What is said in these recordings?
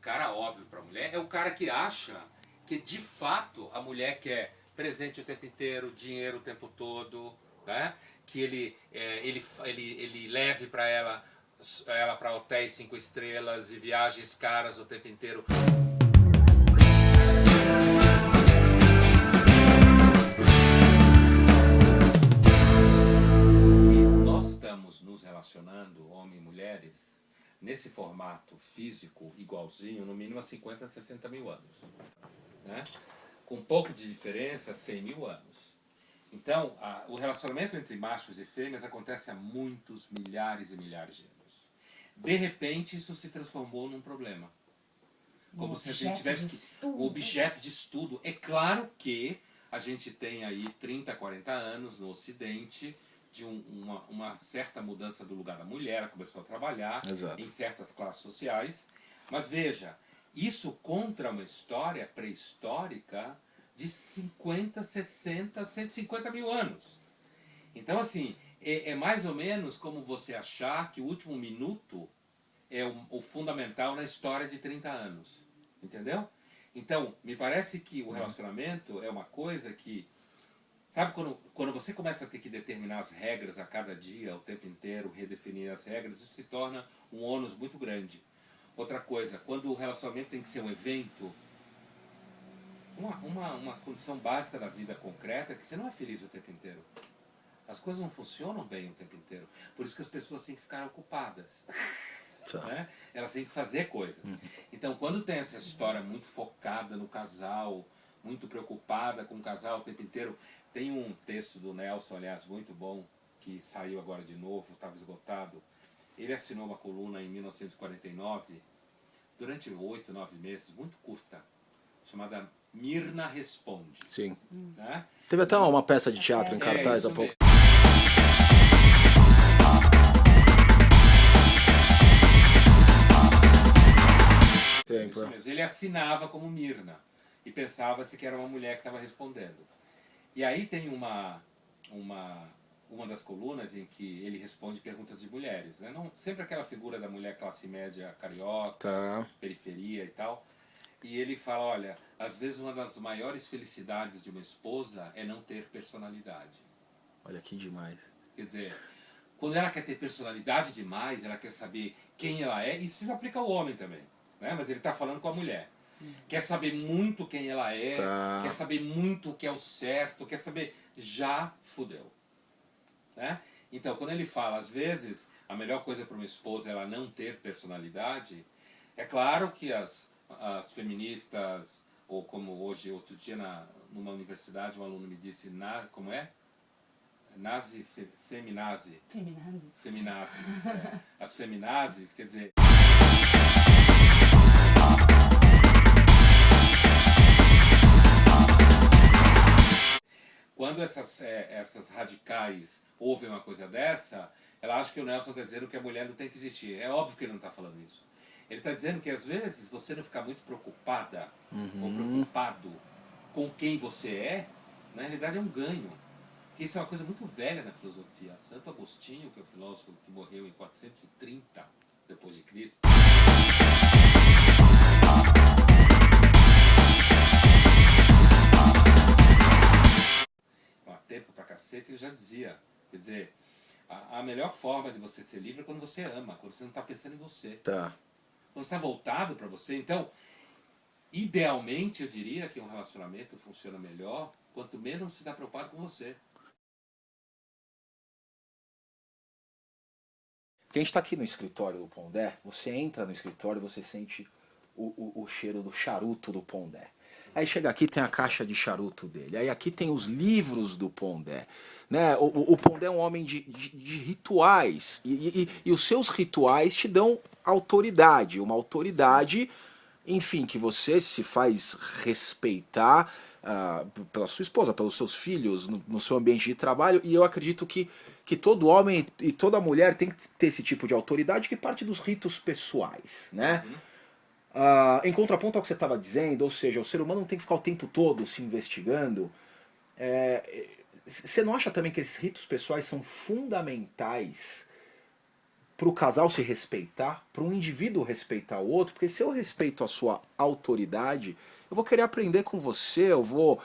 cara óbvio para a mulher é o cara que acha que de fato a mulher quer presente o tempo inteiro, dinheiro o tempo todo, né? Que ele leve para ela para hotéis 5 estrelas e viagens caras o tempo inteiro. Nós estamos nos relacionando, homens e mulheres, nesse formato físico igualzinho, no mínimo a 50 a 60 mil anos. Né? Com um pouco de diferença, 100 mil anos. Então, o relacionamento entre machos e fêmeas acontece há muitos, milhares e milhares de anos. De repente, isso se transformou num problema. Como se a gente tivesse um objeto de estudo. É claro que a gente tem aí 30, 40 anos no Ocidente de uma certa mudança do lugar da mulher, ela começou a trabalhar em certas classes sociais. Mas veja, isso contra uma história pré-histórica de 50, 60, 150 mil anos. Então, assim, é mais ou menos como você achar que o último minuto é o fundamental na história de 30 anos. Entendeu? Então, me parece que o relacionamento é uma coisa que... Sabe quando você começa a ter que determinar as regras a cada dia, o tempo inteiro, redefinir as regras, isso se torna um ônus muito grande. Outra coisa, quando o relacionamento tem que ser um evento, uma condição básica da vida concreta é que você não é feliz o tempo inteiro. As coisas não funcionam bem o tempo inteiro. Por isso que as pessoas têm que ficar ocupadas. Né? Elas têm que fazer coisas. Então, quando tem essa história muito focada no casal, muito preocupada com o casal o tempo inteiro, tem um texto do Nelson, aliás, muito bom, que saiu agora de novo, estava esgotado. Ele assinou uma coluna em 1949, durante 8, 9 meses, muito curta, chamada Mirna Responde. Sim. Né? Teve até uma peça de teatro em cartaz há pouco. Isso mesmo. Ele assinava como Mirna e pensava-se que era uma mulher que estava respondendo. E aí tem uma das colunas em que ele responde perguntas de mulheres, né? Não, sempre aquela figura da mulher classe média carioca, periferia e tal. E ele fala, olha, às vezes uma das maiores felicidades de uma esposa é não ter personalidade. Olha que demais. Quer dizer, quando ela quer ter personalidade demais, ela quer saber quem ela é, isso se aplica ao homem também, né? Mas ele está falando com a mulher. Quer saber muito quem ela é, quer saber muito o que é o certo, quer saber, já fudeu. Né? Então, quando ele fala, às vezes, a melhor coisa para uma esposa é ela não ter personalidade, é claro que as feministas, ou como hoje, outro dia numa universidade, um aluno me disse, como é? Feminazes. As feminazes, quer dizer... Quando essas radicais ouvem uma coisa dessa, ela acha que o Nelson está dizendo que a mulher não tem que existir. É óbvio que ele não está falando isso. Ele está dizendo que às vezes você não ficar muito preocupada ou preocupado com quem você é, na realidade é um ganho. Porque isso é uma coisa muito velha na filosofia. Santo Agostinho, que é o filósofo que morreu em 430 depois de Cristo, tempo pra cacete, ele já dizia, quer dizer, a melhor forma de você ser livre é quando você ama, quando você não está pensando em você. Quando você está voltado para você. Então, idealmente, eu diria que um relacionamento funciona melhor quanto menos se dá preocupado com você. Porque a gente está aqui no escritório do Pondé, você entra no escritório e você sente o cheiro do charuto do Pondé. Aí chega aqui, tem a caixa de charuto dele. Aí aqui tem os livros do Pondé. Né? O Pondé é um homem de rituais. E os seus rituais te dão autoridade. Uma autoridade, enfim, que você se faz respeitar pela sua esposa, pelos seus filhos, no seu ambiente de trabalho. E eu acredito que todo homem e toda mulher tem que ter esse tipo de autoridade que parte dos ritos pessoais, né? Em contraponto ao que você estava dizendo, ou seja, o ser humano não tem que ficar o tempo todo se investigando. Você não acha também que esses ritos pessoais são fundamentais pro casal se respeitar, para um indivíduo respeitar o outro, porque se eu respeito a sua autoridade, eu vou querer aprender com você, hoje,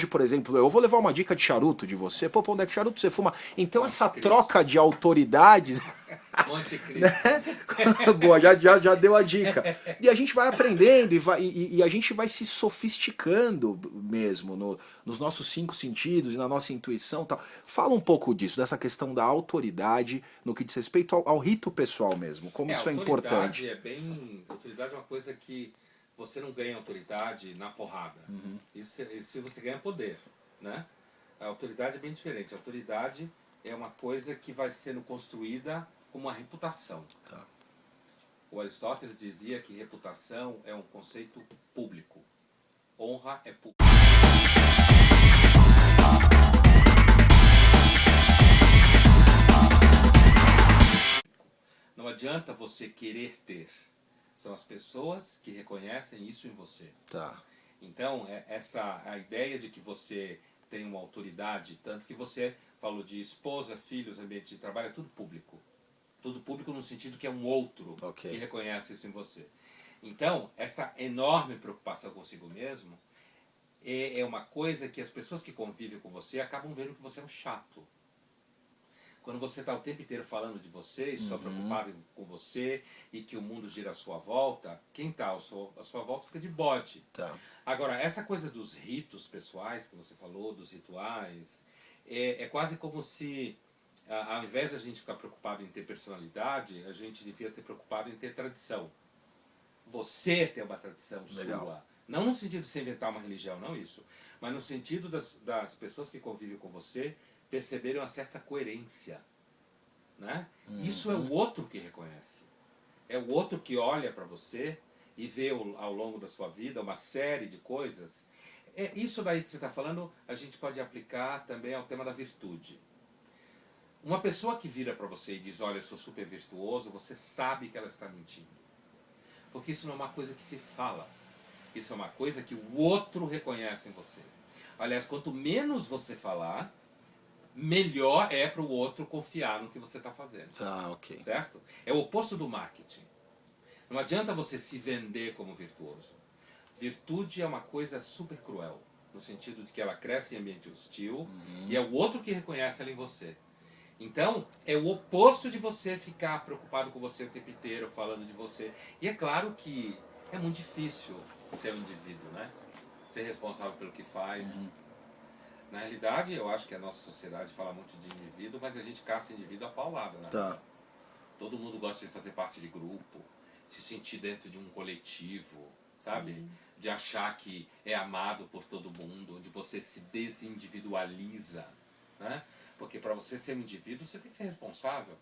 por exemplo, eu vou levar uma dica de charuto de você, pô, onde é que charuto você fuma? Então essa troca de autoridades, Monte Cristo. né? Boa, já deu a dica. E a gente vai aprendendo e a gente vai se sofisticando mesmo nos nossos 5 sentidos e na nossa intuição e tal. Fala um pouco disso, dessa questão da autoridade no que diz respeito ao rito pessoal mesmo, como isso é importante. Autoridade é uma coisa que você não ganha autoridade na porrada. Isso você ganha poder, né? A autoridade é bem diferente. A autoridade é uma coisa que vai sendo construída como uma reputação. Tá. O Aristóteles dizia que reputação é um conceito público. Honra é pública. Não adianta você querer ter. São as pessoas que reconhecem isso em você. Tá. Então, a ideia de que você tem uma autoridade, tanto que você falou de esposa, filhos, ambiente de trabalho, é tudo público. Tudo público no sentido que é um outro que reconhece isso em você. Então, essa enorme preocupação consigo mesmo é uma coisa que as pessoas que convivem com você acabam vendo que você é um chato. Quando você está o tempo inteiro falando de você e só preocupado com você e que o mundo gira à sua volta, quem está à sua volta fica de bode. Tá. Agora, essa coisa dos ritos pessoais que você falou, dos rituais, é quase como se, ao invés de a gente ficar preocupado em ter personalidade, a gente devia ter preocupado em ter tradição. Você tem uma tradição sua. Não no sentido de você inventar uma religião, não isso. Mas no sentido das pessoas que convivem com você perceberem uma certa coerência, né? Isso é o outro que reconhece. É o outro que olha para você e vê ao longo da sua vida uma série de coisas. Isso daí que você está falando, a gente pode aplicar também ao tema da virtude. Uma pessoa que vira para você e diz, olha, eu sou super virtuoso, você sabe que ela está mentindo. Porque isso não é uma coisa que se fala. Isso é uma coisa que o outro reconhece em você. Aliás, quanto menos você falar, melhor é para o outro confiar no que você está fazendo. Tá, ok. Certo? É o oposto do marketing. Não adianta você se vender como virtuoso. Virtude é uma coisa super cruel, no sentido de que ela cresce em ambiente hostil e é o outro que reconhece ela em você. Então, é o oposto de você ficar preocupado com você o tempo inteiro, falando de você. E é claro que é muito difícil ser um indivíduo, né? Ser responsável pelo que faz. Na realidade, eu acho que a nossa sociedade fala muito de indivíduo, mas a gente caça indivíduo a paulada, né? Tá. Todo mundo gosta de fazer parte de grupo, se sentir dentro de um coletivo, sabe? Sim. De achar que é amado por todo mundo, onde você se desindividualiza, né? Porque para você ser um indivíduo, você tem que ser responsável.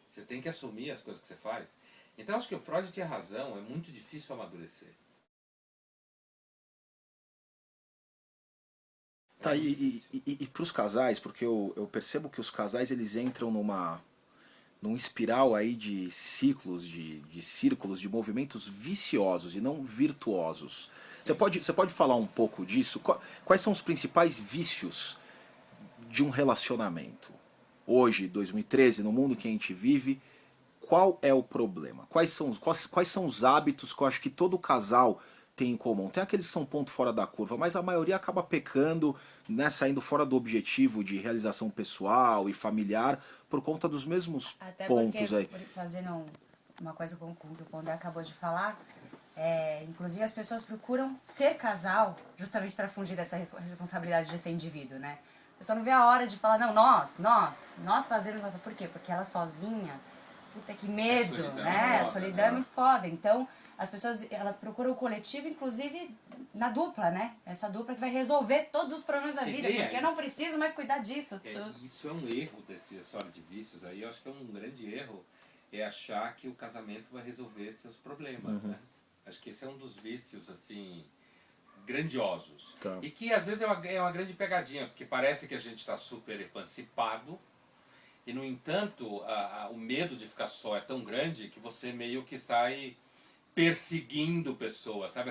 Você tem que assumir as coisas que você faz. Então, acho que o Freud tinha razão, é muito difícil amadurecer. Tá, e para os casais, porque eu percebo que os casais eles entram num espiral aí de ciclos, de círculos, de movimentos viciosos e não virtuosos. Você pode falar um pouco disso? Quais são os principais vícios de um relacionamento? Hoje, 2013, no mundo que a gente vive, qual é o problema? Quais são os hábitos que eu acho que todo casal tem em comum? Tem aqueles que são ponto fora da curva, mas a maioria acaba pecando, né, saindo fora do objetivo de realização pessoal e familiar por conta dos mesmos até pontos porque, aí. Fazendo uma coisa com o que o Pondé acabou de falar, inclusive as pessoas procuram ser casal justamente para fugir dessa responsabilidade de ser indivíduo, né? A pessoa não vê a hora de falar, não, nós fazemos... Por quê? Porque ela sozinha, puta que medo, né? A solidão é muito foda. Então, as pessoas, elas procuram o coletivo, inclusive na dupla, né? Essa dupla que vai resolver todos os problemas da vida, porque eu não preciso mais cuidar disso. Isso é um erro dessa história de vícios aí. Eu acho que é um grande erro, é achar que o casamento vai resolver seus problemas, né? Acho que esse é um dos vícios, assim, grandiosos. Tá. E que às vezes é uma grande pegadinha, porque parece que a gente está super emancipado, e no entanto, o medo de ficar só é tão grande que você meio que sai perseguindo pessoas, sabe?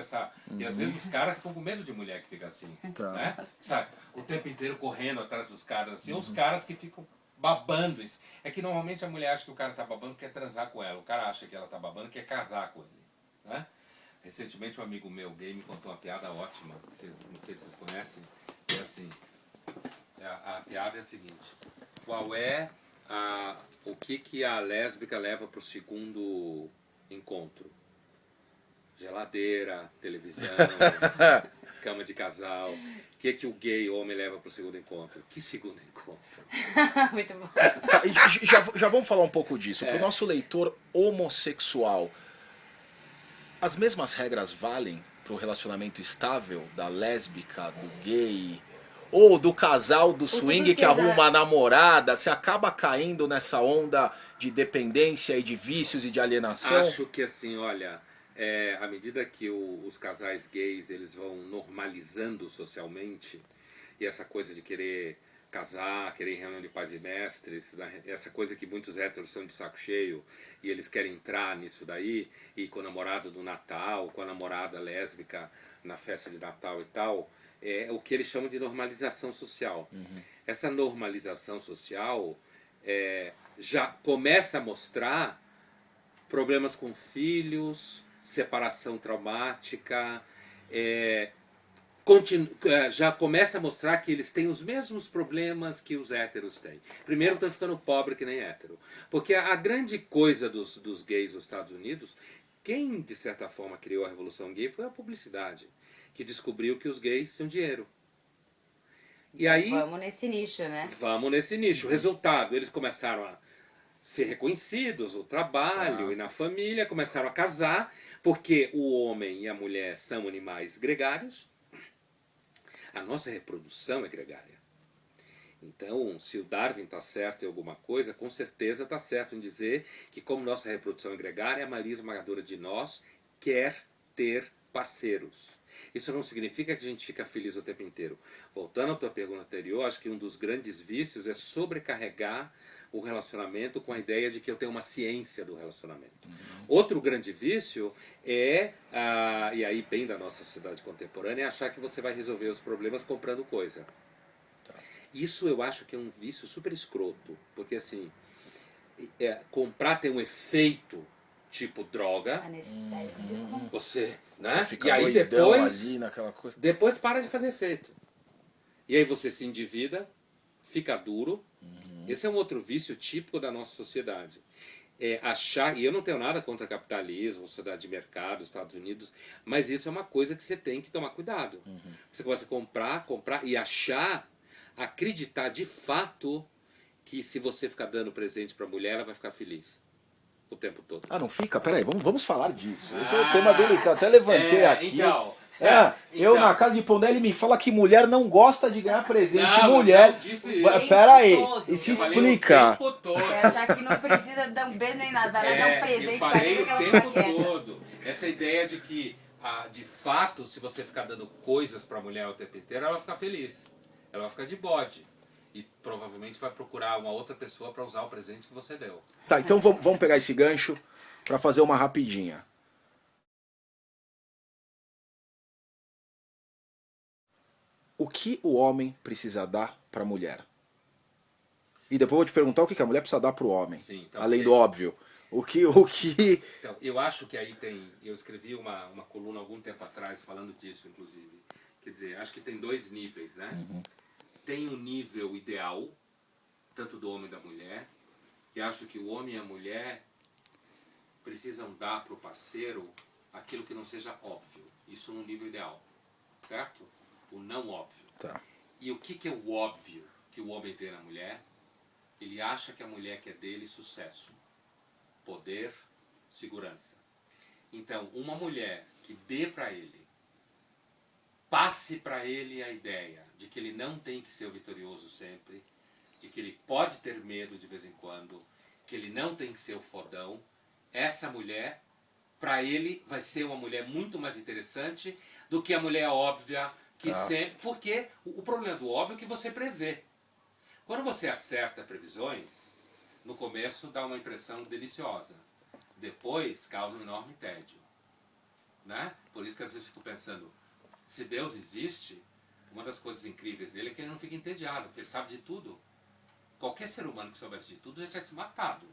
E às vezes os caras ficam com medo de mulher que fica assim, Tá. né? Sabe? O tempo inteiro correndo atrás dos caras, assim, ou os caras que ficam babando isso. É que normalmente a mulher acha que o cara tá babando quer transar com ela. O cara acha que ela tá babando quer casar com ele. Né? Recentemente um amigo meu gay me contou uma piada ótima. Não sei se vocês conhecem. É assim, a piada é a seguinte. Qual é o que a lésbica leva pro segundo encontro? Geladeira, televisão, cama de casal. O que o gay homem leva pro segundo encontro? Que segundo encontro? Muito bom. Tá, e já vamos falar um pouco disso. Pro nosso leitor homossexual, as mesmas regras valem pro relacionamento estável da lésbica, do gay, ou do casal do swing que arruma uma namorada? Você acaba caindo nessa onda de dependência e de vícios e de alienação? Acho que assim, olha, à medida que os casais gays eles vão normalizando socialmente, e essa coisa de querer casar, querer ir em reunião de pais e mestres, essa coisa que muitos héteros são de saco cheio e eles querem entrar nisso daí, e com o namorado do Natal, com a namorada lésbica na festa de Natal e tal, é o que eles chamam de normalização social. Essa normalização social já começa a mostrar problemas com filhos, separação traumática, já começa a mostrar que eles têm os mesmos problemas que os héteros têm. Primeiro, estão ficando pobre que nem hétero. Porque a grande coisa dos gays nos Estados Unidos, quem de certa forma criou a revolução gay foi a publicidade, que descobriu que os gays tinham dinheiro. E aí, vamos nesse nicho, né? Vamos nesse nicho. Resultado, eles começaram a ser reconhecidos no trabalho e na família, começaram a casar, porque o homem e a mulher são animais gregários. A nossa reprodução é gregária. Então, se o Darwin está certo em alguma coisa, com certeza está certo em dizer que, como nossa reprodução é gregária, a maioria esmagadora de nós quer ter parceiros. Isso não significa que a gente fica feliz o tempo inteiro. Voltando à tua pergunta anterior, acho que um dos grandes vícios é sobrecarregar o relacionamento com a ideia de que eu tenho uma ciência do relacionamento. Outro grande vício e aí bem da nossa sociedade contemporânea, é achar que você vai resolver os problemas comprando coisa. Isso eu acho que é um vício super escroto, porque assim, comprar tem um efeito tipo droga. Anestésico. Você, né? Você fica E aí doidão ali naquela coisa. depois para de fazer efeito. E aí você se endivida, fica duro. Esse é um outro vício típico da nossa sociedade. Achar, e eu não tenho nada contra capitalismo, sociedade de mercado, Estados Unidos, mas isso é uma coisa que você tem que tomar cuidado. Você começa a comprar e acreditar de fato que se você ficar dando presente para a mulher, ela vai ficar feliz o tempo todo. Ah, não fica? Peraí, vamos falar disso. Esse é o tema delicado. Até levantei aqui. Eu na casa de Pondé, ele me fala que mulher não gosta de ganhar presente. Não, mulher. não disse isso. Pera aí, todo. e se Eu falei explica. o tempo todo. É achar que não precisa dar um beijo nem nada, vai lá dar um Eu presente pra falei ela o que ela tempo fica quieta. todo. Essa ideia de que, de fato, se você ficar dando coisas pra mulher o tempo inteiro, ela vai ficar feliz. Ela vai ficar de bode. E provavelmente vai procurar uma outra pessoa pra usar o presente que você deu. Tá, então vamos pegar esse gancho pra fazer uma rapidinha. O que o homem precisa dar pra mulher? E depois eu vou te perguntar o que a mulher precisa dar pro homem. Sim, então, além do óbvio. O que... Então, eu acho que aí tem... Eu escrevi uma coluna algum tempo atrás falando disso, inclusive. Quer dizer, acho que tem dois níveis, né? Tem um nível ideal, tanto do homem e da mulher, e acho que o homem e a mulher precisam dar pro parceiro aquilo que não seja óbvio. Isso no nível ideal, certo? O não óbvio. Tá. E o que é o óbvio que o homem vê na mulher? Ele acha que a mulher quer dele sucesso, poder, segurança. Então, uma mulher que dê para ele, passe para ele a ideia de que ele não tem que ser o vitorioso sempre, de que ele pode ter medo de vez em quando, que ele não tem que ser o fodão, essa mulher, para ele, vai ser uma mulher muito mais interessante do que a mulher óbvia, que sempre... Porque o problema do óbvio é que você prevê. Quando você acerta previsões, no começo dá uma impressão deliciosa. Depois causa um enorme tédio. Né? Por isso que às vezes eu fico pensando, se Deus existe, uma das coisas incríveis dele é que ele não fica entediado, porque ele sabe de tudo. qualquer ser humano que soubesse de tudo já tinha se matado.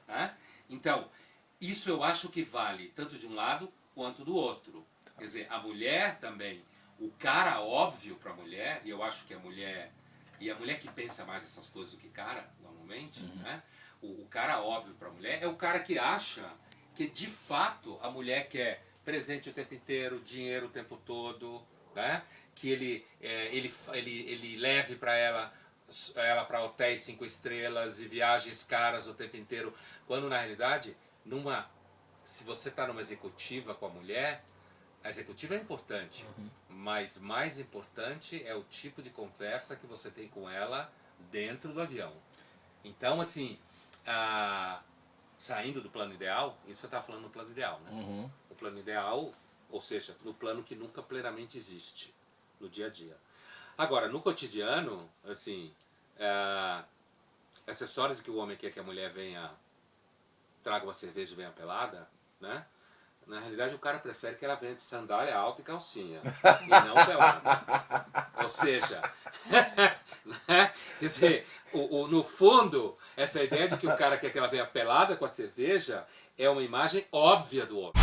Né? Então, isso eu acho que vale tanto de um lado quanto do outro. Quer dizer, a mulher também, o cara óbvio para a mulher, e eu acho que a mulher que pensa mais essas coisas do que cara, normalmente, né? O cara óbvio para a mulher é o cara que acha que de fato a mulher quer presente o tempo inteiro, dinheiro o tempo todo, né? Que ele leve para ela para hotéis 5 estrelas e viagens caras o tempo inteiro, quando na realidade, se você está numa executiva com a mulher, a executiva é importante, mas mais importante é o tipo de conversa que você tem com ela dentro do avião. Então, assim, saindo do plano ideal, isso você está falando no plano ideal, né? O plano ideal, ou seja, no plano que nunca plenamente existe, no dia a dia. Agora, no cotidiano, assim, essa história de que o homem quer que a mulher traga uma cerveja e venha pelada, né? Na realidade, o cara prefere que ela venha de sandália alta e calcinha, e não pelada. Ou seja, né? Quer dizer, no fundo, essa ideia de que o cara quer que ela venha pelada com a cerveja é uma imagem óbvia do homem.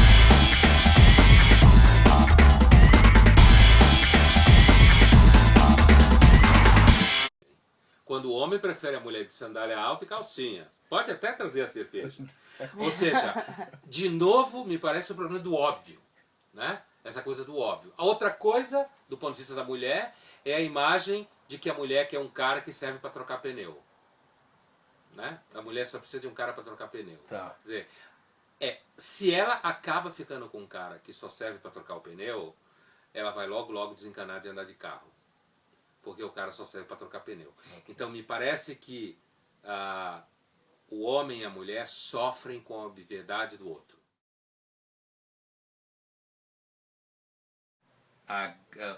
Quando o homem prefere a mulher de sandália alta e calcinha, pode até trazer a cerveja. Ou seja, de novo, me parece o problema do óbvio, né? Essa coisa do óbvio. A outra coisa, do ponto de vista da mulher, é a imagem de que a mulher quer um cara que serve para trocar pneu. Né? A mulher só precisa de um cara para trocar pneu. Tá. Quer dizer, se ela acaba ficando com um cara que só serve para trocar o pneu, ela vai logo desencanar de andar de carro. Porque o cara só serve para trocar pneu. Então me parece que o homem e a mulher sofrem com a obviedade do outro.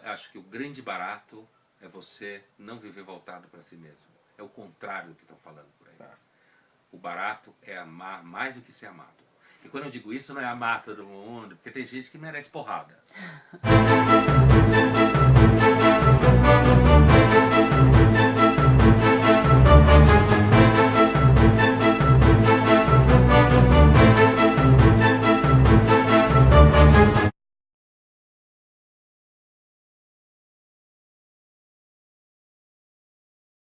Acho que o grande barato é você não viver voltado para si mesmo. É o contrário do que estão falando por aí. Tá. O barato é amar mais do que ser amado. E quando eu digo isso, não é amar todo mundo, porque tem gente que merece porrada.